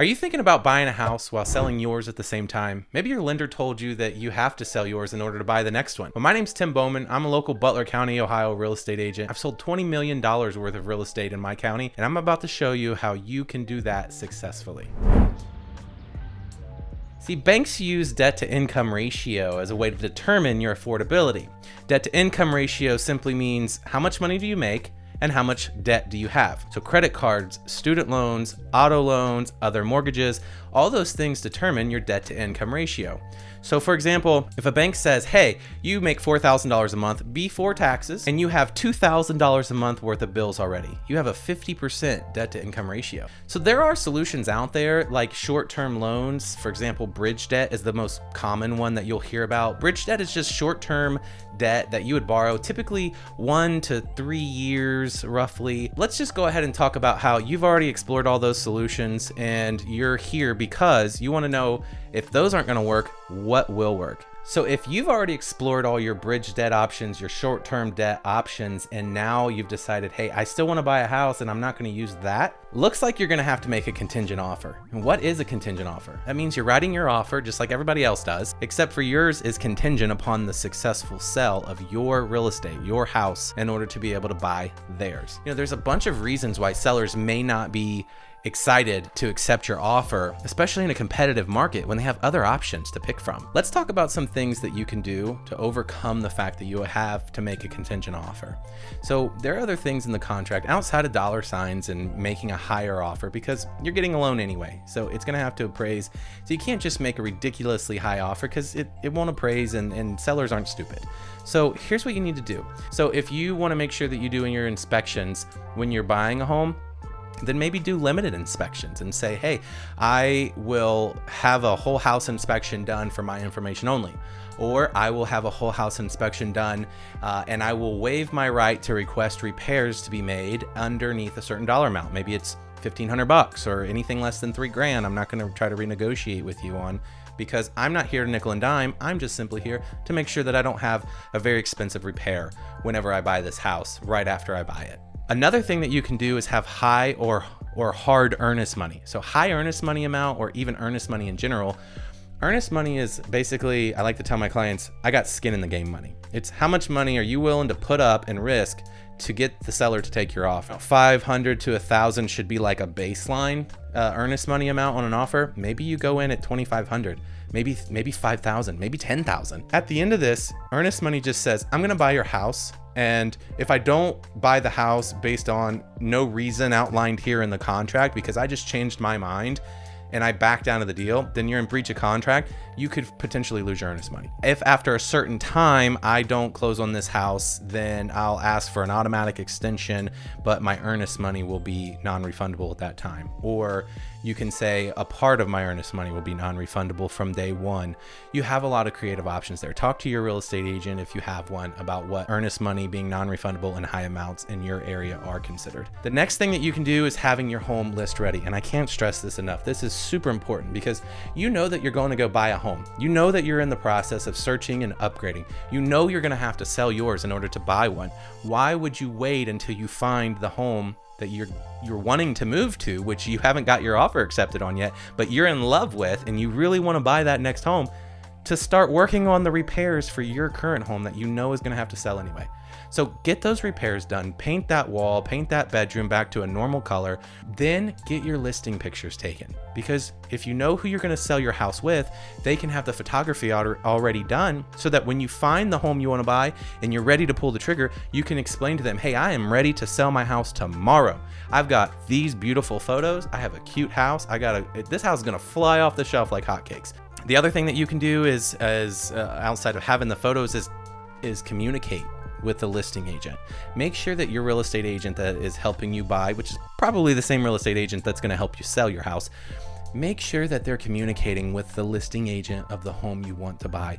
Are you thinking about buying a house while selling yours at the same time? Maybe your lender told you that you have to sell yours in order to buy the next one. Well, my name's Tim Bowman. I'm a local Butler County, Ohio real estate agent. I've sold $20 million worth of real estate in my county, and I'm about to show you how you can do that successfully. See, banks use debt to income ratio as a way to determine your affordability. Debt to income ratio simply means how much money do you make and how much debt do you have. So credit cards, student loans, auto loans, other mortgages, all those things determine your debt to income ratio. So for example, if a bank says, hey, you make $4,000 a month before taxes and you have $2,000 a month worth of bills already, you have a 50% debt to income ratio. So there are solutions out there like short-term loans. For example, bridge debt is the most common one that you'll hear about. Bridge debt is just short-term debt that you would borrow, typically 1 to 3 years roughly. Let's just go ahead and talk about how you've already explored all those solutions and you're here because you want to know if those aren't going to work, what will work. So if you've already explored all your bridge debt options, your short-term debt options, and now you've decided, hey, I still want to buy a house and I'm not going to use that, looks like you're going to have to make a contingent offer. And what is a contingent offer? That means you're writing your offer just like everybody else does, except for yours is contingent upon the successful sale of your real estate, your house, in order to be able to buy theirs. You know, there's a bunch of reasons why sellers may not be excited to accept your offer, especially in a competitive market when they have other options to pick from. Let's talk about some things that you can do to overcome the fact that you have to make a contingent offer. So there are other things in the contract outside of dollar signs and making a higher offer because you're getting a loan anyway. So it's going to have to appraise. So you can't just make a ridiculously high offer because it won't appraise and sellers aren't stupid. So here's what you need to do. So if you want to make sure that you do in your inspections when you're buying a home, then maybe do limited inspections and say, hey, I will have a whole house inspection done for my information only. Or I will have a whole house inspection done and I will waive my right to request repairs to be made underneath a certain dollar amount. Maybe it's $1,500 or anything less than $3,000. I'm not going to try to renegotiate with you on, because I'm not here to nickel and dime. I'm just simply here to make sure that I don't have a very expensive repair whenever I buy this house right after I buy it. Another thing that you can do is have high or hard earnest money. So high earnest money amount, or even earnest money in general. Earnest money is basically, I like to tell my clients, I got skin in the game money. It's how much money are you willing to put up and risk to get the seller to take your offer. 500 to 1,000 should be like a baseline earnest money amount on an offer. Maybe you go in at 2,500, maybe 5,000, maybe 10,000. At the end of this, earnest money just says, I'm gonna buy your house. And if I don't buy the house based on no reason outlined here in the contract, because I just changed my mind and I back down to the deal, then you're in breach of contract. You could potentially lose your earnest money. If after a certain time I don't close on this house, then I'll ask for an automatic extension, but my earnest money will be non-refundable at that time. Or you can say a part of my earnest money will be non-refundable from day one. You have a lot of creative options there. Talk to your real estate agent if you have one about what earnest money being non-refundable and high amounts in your area are considered. The next thing that you can do is having your home list ready. And I can't stress this enough. This is super important because you know that you're going to go buy a home. You know that you're in the process of searching and upgrading. You know you're going to have to sell yours in order to buy one. Why would you wait until you find the home that you're wanting to move to, which you haven't got your offer accepted on yet, but you're in love with and you really want to buy that next home, to start working on the repairs for your current home that you know is going to have to sell anyway? So get those repairs done, paint that wall, paint that bedroom back to a normal color, then get your listing pictures taken. Because if you know who you're going to sell your house with, they can have the photography already done so that when you find the home you want to buy and you're ready to pull the trigger, you can explain to them, hey, I am ready to sell my house tomorrow. I've got these beautiful photos. I have a cute house. This house is going to fly off the shelf like hotcakes. The other thing that you can do is outside of having the photos is communicate with the listing agent. Make sure that your real estate agent that is helping you buy, which is probably the same real estate agent that's going to help you sell your house, make sure that they're communicating with the listing agent of the home you want to buy.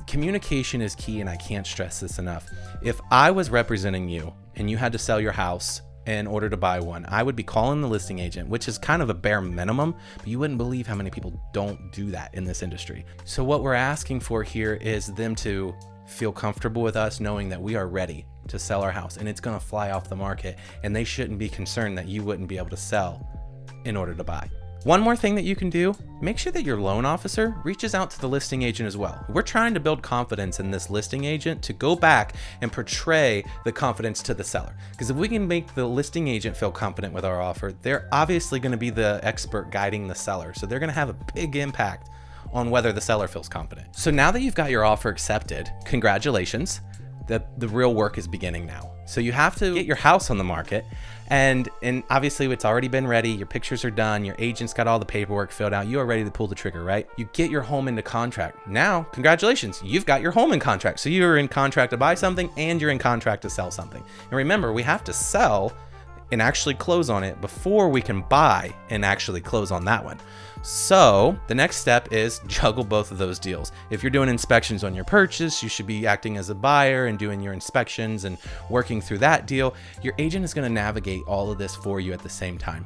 Communication is key, and I can't stress this enough. If I was representing you and you had to sell your house in order to buy one, I would be calling the listing agent, which is kind of a bare minimum, but you wouldn't believe how many people don't do that in this industry. So what we're asking for here is them to feel comfortable with us knowing that we are ready to sell our house and it's going to fly off the market, and they shouldn't be concerned that you wouldn't be able to sell in order to buy. One more thing that you can do, make sure that your loan officer reaches out to the listing agent as well. We're trying to build confidence in this listing agent to go back and portray the confidence to the seller. Because if we can make the listing agent feel confident with our offer, they're obviously going to be the expert guiding the seller. So they're going to have a big impact on whether the seller feels confident. So now that you've got your offer accepted, congratulations. The real work is beginning now. So you have to get your house on the market, and obviously it's already been ready. Your pictures are done. Your agent's got all the paperwork filled out. You are ready to pull the trigger, right? You get your home into contract. Now, congratulations, you've got your home in contract. So you're in contract to buy something and you're in contract to sell something. And remember, we have to sell and actually close on it before we can buy and actually close on that one. So the next step is juggle both of those deals. If you're doing inspections on your purchase, you should be acting as a buyer and doing your inspections and working through that deal. Your agent is going to navigate all of this for you at the same time.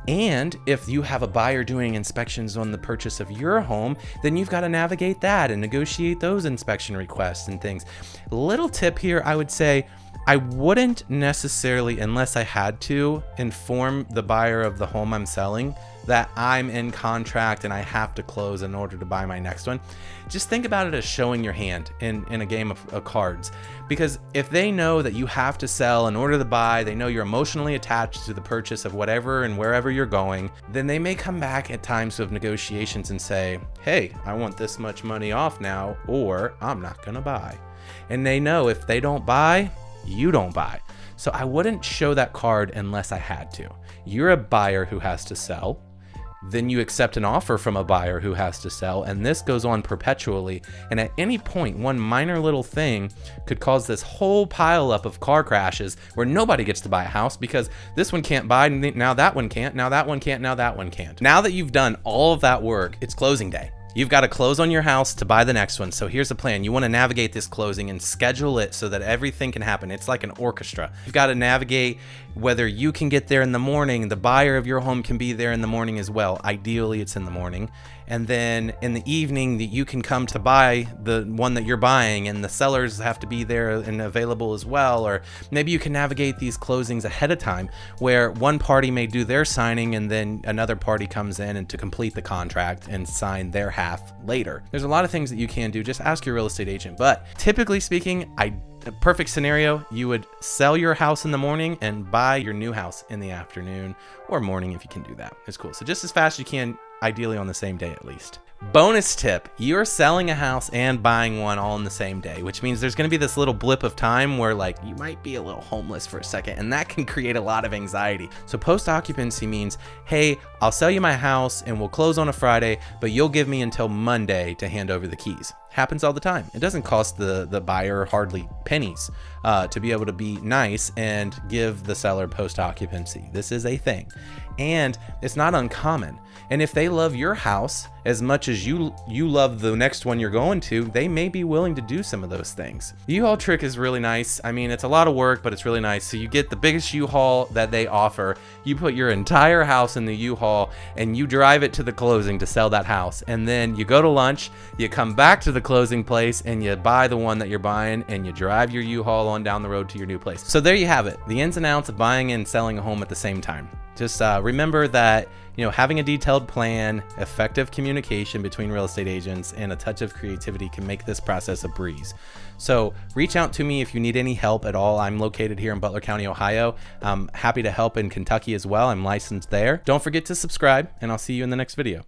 And if you have a buyer doing inspections on the purchase of your home, then you've got to navigate that and negotiate those inspection requests and things. Little tip here, I would say, I wouldn't necessarily, unless I had to, inform the buyer of the home I'm selling that I'm in contract and I have to close in order to buy my next one. Just think about it as showing your hand in a game of cards. Because if they know that you have to sell in order to buy, they know you're emotionally attached to the purchase of whatever and wherever you're going, then they may come back at times of negotiations and say, hey, I want this much money off now, or I'm not gonna buy. And they know if they don't buy, you don't buy. So I wouldn't show that card unless I had to. You're a buyer who has to sell. Then you accept an offer from a buyer who has to sell, and this goes on perpetually. And at any point, one minor little thing could cause this whole pile up of car crashes where nobody gets to buy a house because this one can't buy, now that one can't, now that one can't, now that one can't. Now that you've done all of that work, it's closing day. You've got to close on your house to buy the next one. So here's the plan. You want to navigate this closing and schedule it so that everything can happen. It's like an orchestra. You've got to navigate whether you can get there in the morning. The buyer of your home can be there in the morning as well. Ideally, it's in the morning. And then in the evening that you can come to buy the one that you're buying, and the sellers have to be there and available as well. Or maybe you can navigate these closings ahead of time where one party may do their signing and then another party comes in and to complete the contract and sign their half later. There's a lot of things that you can do. Just ask your real estate agent. But typically speaking, a perfect scenario, you would sell your house in the morning and buy your new house in the afternoon or morning if you can do that. It's cool. So just as fast as you can, ideally on the same day at least. Bonus tip, you're selling a house and buying one all in the same day, which means there's going to be this little blip of time where like you might be a little homeless for a second, and that can create a lot of anxiety. So post occupancy means, hey, I'll sell you my house and we'll close on a Friday, but you'll give me until Monday to hand over the keys. Happens all the time. It doesn't cost the buyer hardly pennies to be able to be nice and give the seller post occupancy. This is a thing, and it's not uncommon. And if they love your house as much as you love the next one you're going to, they may be willing to do some of those things. The U-Haul trick is really nice. I mean, it's a lot of work, but it's really nice. So you get the biggest U-Haul that they offer. You put your entire house in the U-Haul and you drive it to the closing to sell that house. And then you go to lunch, you come back to the closing place and you buy the one that you're buying and you drive your U-Haul on down the road to your new place. So there you have it. The ins and outs of buying and selling a home at the same time. Just remember that, having a detailed plan, effective communication between real estate agents, and a touch of creativity can make this process a breeze. So reach out to me if you need any help at all. I'm located here in Butler County, Ohio. I'm happy to help in Kentucky as well. I'm licensed there. Don't forget to subscribe, and I'll see you in the next video.